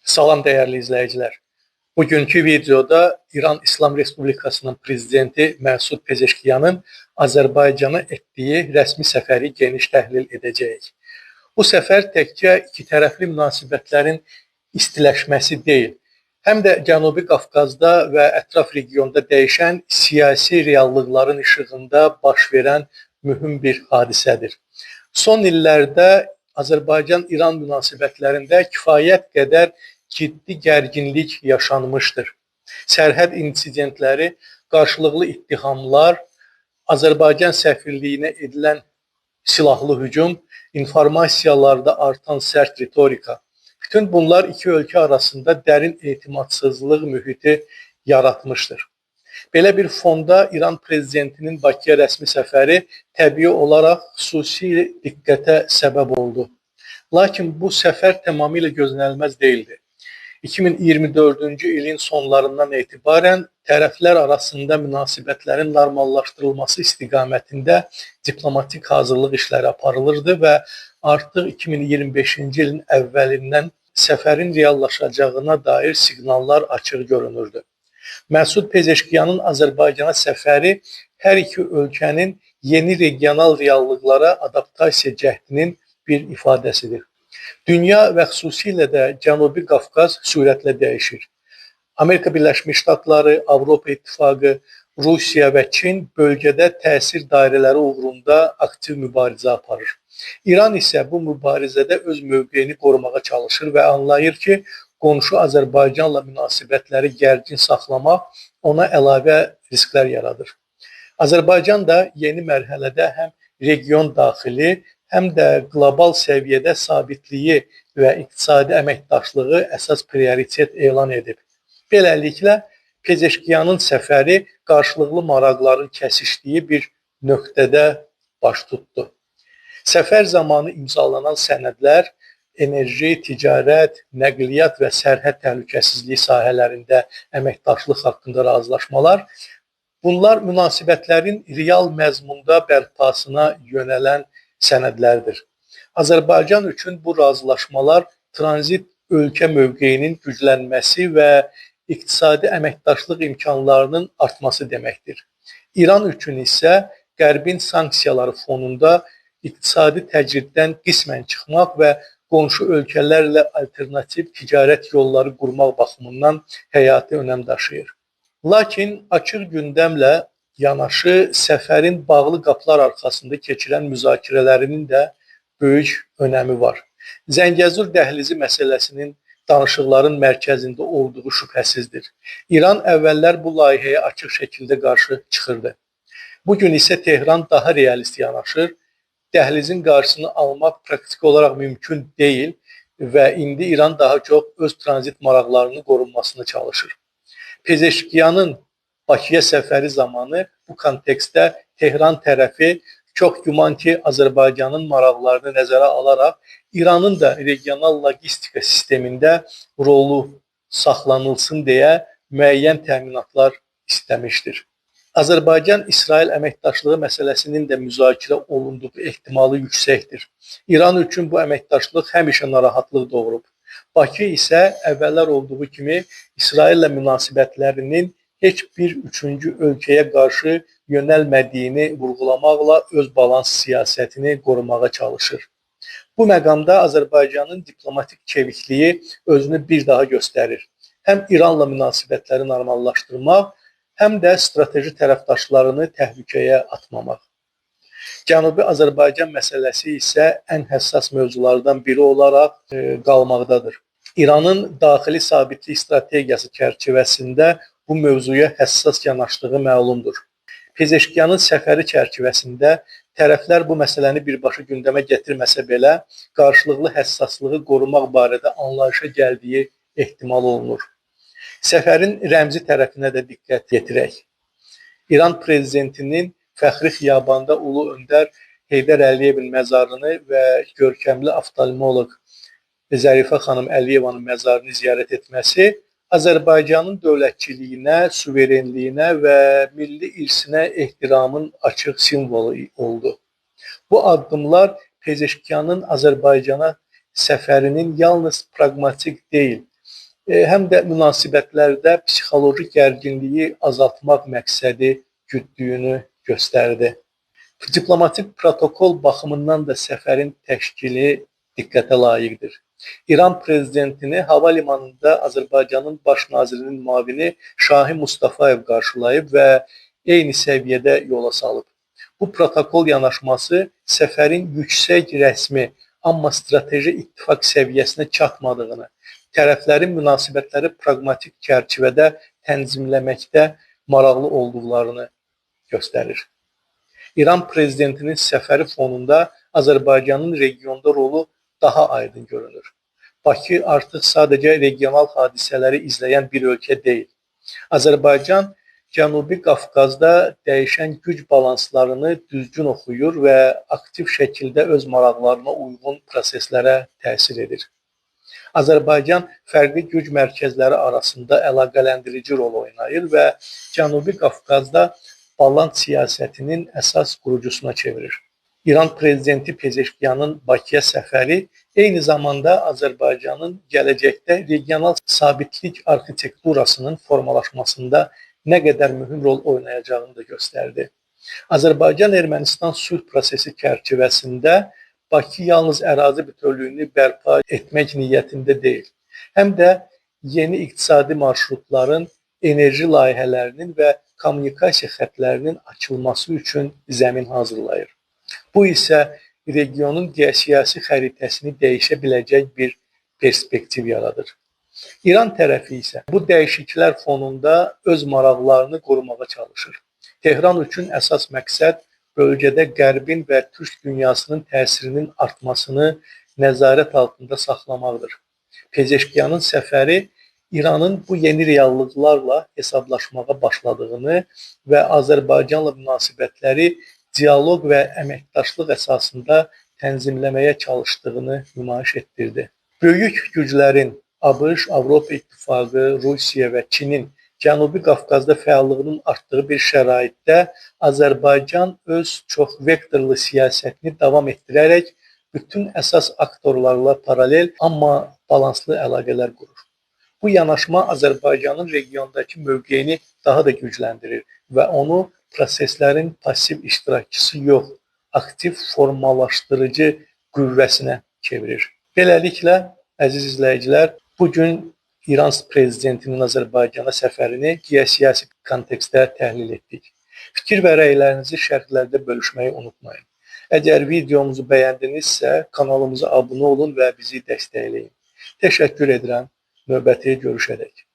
Salam dəyərli izləyicilər. Bugünkü videoda İran İslam Respublikasının prezidenti Məsud Pezeşkiyanın Azərbaycana etdiyi rəsmi səfəri geniş təhlil edəcəyik. Bu səfər təkcə iki tərəfli münasibətlərin istiləşməsi deyil, həm də Cənubi Qafqazda və ətraf regionda dəyişən siyasi reallıqların işığında baş verən mühüm bir hadisədir. Son illərdə Azərbaycan-İran münasibətlərində kifayət qədər ciddi gərginlik yaşanmışdır. Sərhəd insidentləri, qarşılıqlı ittihamlar, Azərbaycan səfirliyinə edilən silahlı hücum, informasiyalarda artan sərt ritorika. Bütün bunlar iki ölkə arasında dərin etimadsızlıq mühiti yaratmışdır. Belə bir fonda İran prezidentinin Bakıya rəsmi səfəri təbii olaraq xüsusi diqqətə səbəb oldu. Lakin bu səfər tamamilə gözlənilməz değildi. 2024-cü ilin sonlarından etibarən tərəflər arasında münasibətlərin normallaşdırılması istiqamətində diplomatik hazırlıq işləri aparılırdı və artıq 2025-ci ilin əvvəlindən səfərin reallaşacağına dair siqnallar açıq görünürdü. Məsud Pezeşkiyanın Azərbaycana səfəri hər iki ölkənin yeni regional reallıqlara adaptasiya cəhdinin bir ifadəsidir. Dünya və xüsusilə də Cənubi Qafqaz sürətlə dəyişir. Amerika Birləşmiş Ştatları, Avropa İttifaqı, Rusiya və Çin bölgədə təsir dairələri uğrunda aktiv mübarizə aparır. İran isə bu mübarizədə öz mövqeyini qorumağa çalışır və anlayır ki, qonşu Azərbaycanla münasibətləri gərgin saxlamaq ona əlavə risklər yaradır. Azərbaycan da yeni mərhələdə həm region daxili, həm də qlobal səviyyədə sabitliyi və iqtisadi əməkdaşlığı əsas prioritet elan edib. Beləliklə, Pezeşkiyanın səfəri qarşılıqlı maraqların kəsişdiyi bir nöqtədə baş tutdu. Səfər zamanı imzalanan sənədlər, enerji, ticarət, nəqliyyat və sərhəd təhlükəsizliyi sahələrində əməkdaşlıq haqqında razılaşmalar, bunlar münasibətlərin real məzmunda bərpasına yönələn sənədlərdir. Azərbaycan üçün bu razılaşmalar tranzit ölkə mövqeyinin güclənməsi və iqtisadi əməkdaşlıq imkanlarının artması deməkdir. İran üçün isə Qərbin sanksiyaları fonunda iqtisadi təcriddən qismən çıxmaq və qonşu ölkələrlə alternativ ticarət yolları qurmaq baxımından həyati önəm daşıyır. Lakin açıq gündəmlə yanaşı səfərin bağlı qapılar arxasında keçirən müzakirələrinin də böyük önəmi var. Zəngəzur dəhlizi məsələsinin danışıqların mərkəzində olduğu şübhəsizdir. İran əvvəllər bu layihəyə açıq şəkildə qarşı çıxırdı. Bugün isə Tehran daha realist yanaşır. Dəhlizin qarşısını almaq praktiki olaraq mümkün deyil və indi İran daha çox öz tranzit maraqlarının qorunmasını çalışır. Pezeşkiyanın Bakıya səfəri zamanı bu kontekstdə Tehran tərəfi çox güman ki, Azərbaycanın maraqlarını nəzərə alaraq İranın da regional logistika sistemində rolu saxlanılsın deyə müəyyən təminatlar istəmişdir. Azərbaycan-İsrail əməkdaşlığı məsələsinin də müzakirə olunduğu ehtimalı yüksəkdir. İran üçün bu əməkdaşlıq həmişə narahatlıq doğurub. Bakı isə əvvəllər olduğu kimi İsraillə münasibətlərinin heç bir üçüncü ölkəyə qarşı yönəlmədiyini vurğulamaqla öz balans siyasətini qorumağa çalışır. Bu məqamda Azərbaycanın diplomatik çevikliyi özünü bir daha göstərir. Həm İranla münasibətləri normallaşdırmaq, həm də strateji tərəfdaşlarını təhlükəyə atmamaq. Cənubi Azərbaycan məsələsi isə ən həssas mövzulardan biri olaraq qalmaqdadır. İranın daxili sabitlik strategiyası çərçivəsində bu mövzuya həssas yanaşdığı məlumdur. Pezeşkiyanın səfəri çərçivəsində tərəflər bu məsələni birbaşa gündəmə gətirməsə belə, qarşılıqlı həssaslığı qorumaq barədə anlayışa gəldiyi ehtimal olunur. Səfərin rəmzi tərəfinə də diqqət yetirək. İran prezidentinin fəxri xiyabanda Ulu Öndər Heydər Əliyevin məzarını və görkəmli oftalmoloq Zərifə xanım Əliyevanın məzarını ziyarət etməsi Azərbaycanın dövlətçiliyinə, suverenliyinə və milli irsinə ehtiramın açıq simvolu oldu. Bu addımlar Pezeşkiyanın Azərbaycana səfərinin yalnız praqmatik deyil, həm də münasibətlərdə psixoloji gərginliyi azaltmaq məqsədi güddüyünü göstərdi. Diplomatik protokol baxımından da səfərin təşkili diqqətə layiqdir. İran prezidentini hava limanında Azərbaycanın baş nazirinin müavini Şahin Mustafayev qarşılayıb və eyni səviyyədə yola salıb. Bu protokol yanaşması səfərin yüksək rəsmi, amma strateji ittifaq səviyyəsinə çatmadığını, tərəflərin münasibətləri praqmatik çərçivədə tənzimləməkdə maraqlı olduqlarını göstərir. İran prezidentinin səfəri fonunda Azərbaycanın regionda rolu daha aydın görünür. Bakı artıq sadəcə regional hadisələri izləyən bir ölkə deyil. Azərbaycan Cənubi Qafqazda dəyişən güc balanslarını düzgün oxuyur və aktiv şəkildə öz maraqlarına uyğun proseslərə təsir edir. Azərbaycan fərqli güc mərkəzləri arasında əlaqələndirici rol oynayır və Cənubi Qafqazda balans siyasətinin əsas qurucusuna çevirir. İran prezidenti Pezeşkiyanın Bakıya səfəri eyni zamanda Azərbaycanın gələcəkdə regional sabitlik arxitekturasının formalaşmasında nə qədər mühüm rol oynayacağını da göstərdi. Azərbaycan-Ermənistan sülh prosesi çərçivəsində Bakı yalnız ərazi bütövlüyünü bərpa etmək niyyətində deyil, həm də yeni iqtisadi marşrutların, enerji layihələrinin və kommunikasiya xəttlərinin açılması üçün zəmin hazırlayır. Bu isə regionun geosiyasi xəritəsini dəyişə biləcək bir perspektiv yaradır. İran tərəfi isə bu dəyişikliklər fonunda öz maraqlarını qorumağa çalışır. Tehran üçün əsas məqsəd bölgədə Qərbin və Türk dünyasının təsirinin artmasını nəzarət altında saxlamaqdır. Pezeşkiyanın səfəri İranın bu yeni reallıqlarla hesablaşmağa başladığını və Azərbaycanla münasibətləri dialoq və əməkdaşlıq əsasında tənzimləməyə çalışdığını nümayiş etdirdi. Böyük güclərin ABŞ, Avropa İttifaqı, Rusiya və Çinin Cənubi Qafqazda fəallığının artdığı bir şəraitdə Azərbaycan öz çox vektorlu siyasətini davam etdirərək bütün əsas aktorlarla paralel, amma balanslı əlaqələr qurur. Bu yanaşma Azərbaycanın regiondakı mövqeyini daha da gücləndirir və onu proseslərin pasiv iştirakçısı yox, aktiv formalaşdırıcı qüvvəsinə çevirir. Beləliklə, əziz izləyicilər, bugün İran prezidentinin Azərbaycana səfərini geosiyasi kontekstdə təhlil etdik. Fikir və rəylərinizi şərhlərdə bölüşməyi unutmayın. Əgər videomuzu bəyəndinizsə, kanalımıza abunə olun və bizi dəstəkləyin. Təşəkkür edirəm. Növbəti görüşədək.